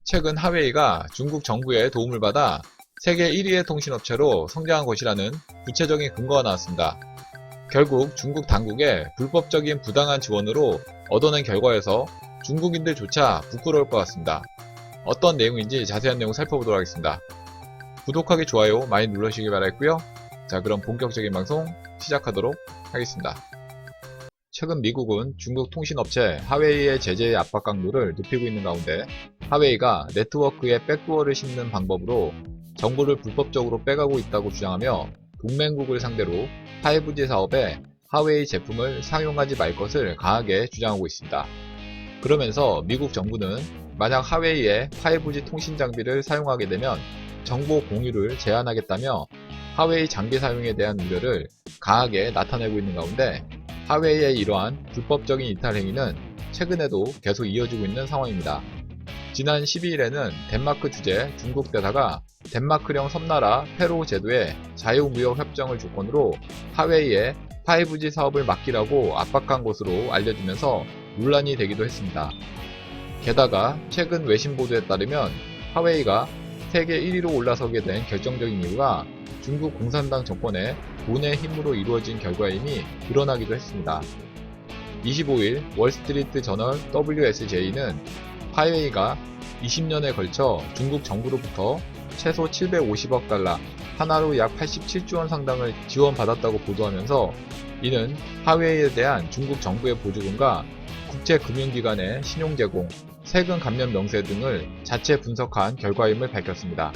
최근 하웨이가 중국 정부의 도움을 받아 세계 1위의 통신업체로 성장한 것이라는 구체적인 근거가 나왔습니다. 결국 중국 당국의 불법적인 부당한 지원으로 얻어낸 결과에서 중국인들조차 부끄러울 것 같습니다. 어떤 내용인지 자세한 내용 살펴보도록 하겠습니다. 구독하기, 좋아요 많이 눌러주시기 바라겠고요. 자, 그럼 본격적인 방송 시작하도록 하겠습니다. 최근 미국은 중국 통신업체 하웨이의 제재 압박 강도를 높이고 있는 가운데 하웨이가 네트워크에 백도어를 심는 방법으로 정보를 불법적으로 빼가고 있다고 주장하며 동맹국을 상대로 5G 사업에 하웨이 제품을 사용하지 말 것을 강하게 주장하고 있습니다. 그러면서 미국 정부는 만약 하웨이의 5G 통신 장비를 사용하게 되면 정보 공유를 제한하겠다며 하웨이 장비 사용에 대한 우려를 강하게 나타내고 있는 가운데 하웨이의 이러한 불법적인 이탈 행위는 최근에도 계속 이어지고 있는 상황입니다. 지난 12일에는 덴마크 주재 중국 대사가 덴마크령 섬나라 페루 제도의 자유무역 협정을 조건으로 하웨이의 5G 사업을 맡기라고 압박한 것으로 알려지면서 논란이 되기도 했습니다. 게다가 최근 외신 보도에 따르면 하웨이가 세계 1위로 올라서게 된 결정적인 이유가 중국 공산당 정권의 돈의 힘으로 이루어진 결과임이 드러나기도 했습니다. 25일 월스트리트 저널 WSJ는 하웨이가 20년에 걸쳐 중국 정부로부터 최소 750억 달러, 하나로 약 87조 원 상당을 지원받았다고 보도하면서 이는 하웨이에 대한 중국 정부의 보조금과 국제금융기관의 신용 제공, 세금 감면 명세 등을 자체 분석한 결과임을 밝혔습니다.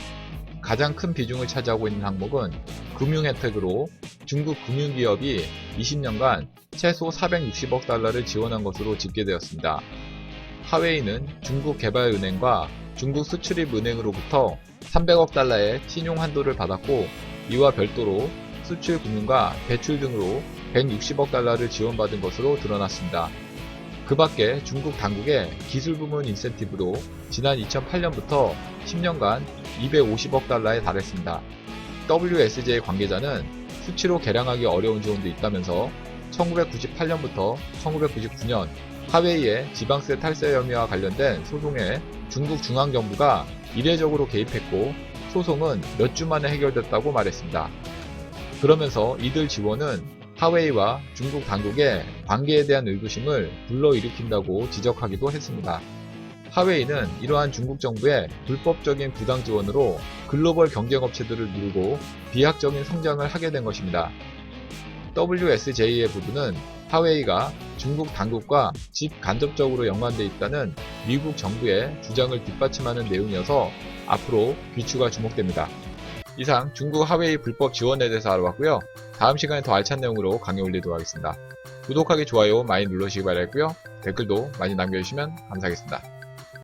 가장 큰 비중을 차지하고 있는 항목은 금융 혜택으로 중국 금융기업이 20년간 최소 460억 달러를 지원한 것으로 집계되었습니다. 하웨이는 중국 개발은행과 중국 수출입은행으로부터 300억 달러의 신용 한도를 받았고 이와 별도로 수출 금융과 배출 등으로 160억 달러를 지원받은 것으로 드러났습니다. 그 밖에 중국 당국의 기술 부문 인센티브도 지난 2008년부터 10년간 250억 달러에 달했습니다. WSJ 관계자는 수치로 계량하기 어려운 지원도 있다면서 1998년부터 1999년 하웨이의 지방세 탈세 혐의와 관련된 소송에 중국 중앙정부가 이례적으로 개입했고 소송은 몇 주 만에 해결됐다고 말했습니다. 그러면서 이들 지원은 하웨이와 중국 당국의 관계에 대한 의구심을 불러일으킨다고 지적하기도 했습니다. 하웨이는 이러한 중국 정부의 불법적인 부당 지원으로 글로벌 경쟁업체들을 누르고 비약적인 성장을 하게 된 것입니다. WSJ의 보도는 하웨이가 중국 당국과 직간접적으로 연관돼 있다는 미국 정부의 주장을 뒷받침하는 내용이어서 앞으로 귀추가 주목됩니다. 이상 중국 하웨이 불법 지원에 대해서 알아봤고요. 다음 시간에 더 알찬 내용으로 강의 올리도록 하겠습니다. 구독하기, 좋아요 많이 눌러주시기 바라겠고요. 댓글도 많이 남겨주시면 감사하겠습니다.